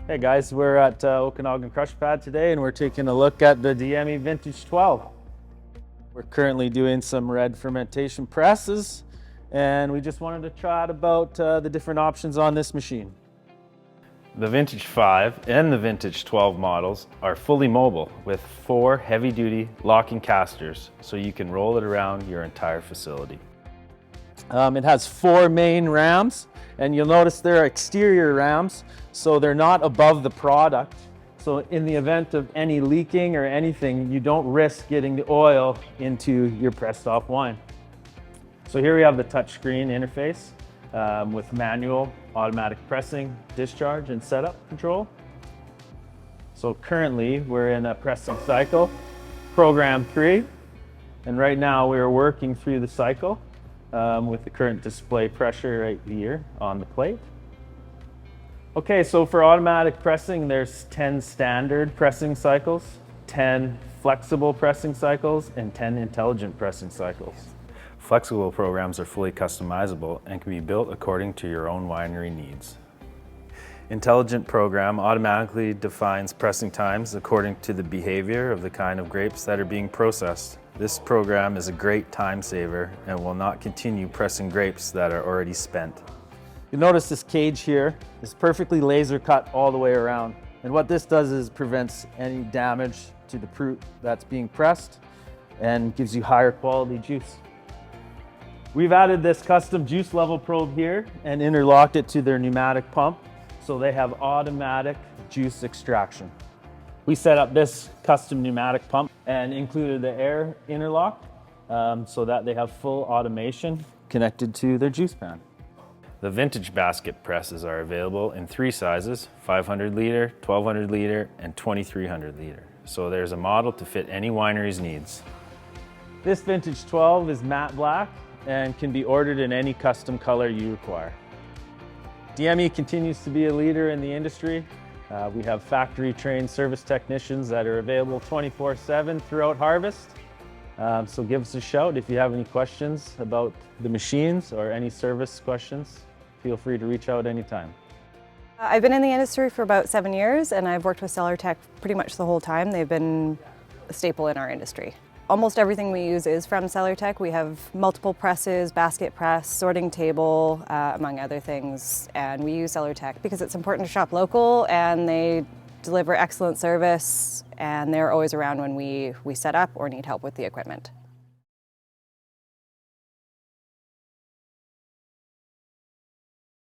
Hey guys, we're at Okanagan Crush Pad today and we're taking a look at the DIEMME Vintage 12. We're currently doing some red fermentation presses and we just wanted to chat about the different options on this machine. The Vintage 5 and the Vintage 12 models are fully mobile with 4 heavy-duty locking casters so you can roll it around your entire facility. It has 4 main rams, and you'll notice they're exterior rams, so they're not above the product. So in the event of any leaking or anything, you don't risk getting the oil into your pressed off wine. So here we have the touchscreen interface with manual, automatic pressing, discharge, and setup control. So currently we're in a pressing cycle, program 3, and right now we're working through the cycle with the current display pressure right here on the plate. Okay, so for automatic pressing, there's 10 standard pressing cycles, 10 flexible pressing cycles, and 10 intelligent pressing cycles. Flexible programs are fully customizable and can be built according to your own winery needs. Intelligent program automatically defines pressing times according to the behavior of the kind of grapes that are being processed. This program is a great time saver and will not continue pressing grapes that are already spent. You'll notice this cage here is perfectly laser cut all the way around. And what this does is prevents any damage to the fruit that's being pressed and gives you higher quality juice. We've added this custom juice level probe here and interlocked it to their pneumatic pump so they have automatic juice extraction. We set up this custom pneumatic pump and included the air interlock so that they have full automation connected to their juice pan. The Vintage basket presses are available in 3 sizes, 500 liter, 1200 liter, and 2300 liter. So there's a model to fit any winery's needs. This Vintage 12 is matte black and can be ordered in any custom color you require. DIEMME continues to be a leader in the industry. We have factory-trained service technicians that are available 24/7 throughout harvest. So give us a shout if you have any questions about the machines or any service questions. Feel free to reach out anytime. I've been in the industry for about 7 years and I've worked with Cellar-Tek pretty much the whole time. They've been a staple in our industry. Almost everything we use is from Cellar-Tek. We have multiple presses, basket press, sorting table, among other things. And we use Cellar-Tek because it's important to shop local and they deliver excellent service and they're always around when we set up or need help with the equipment.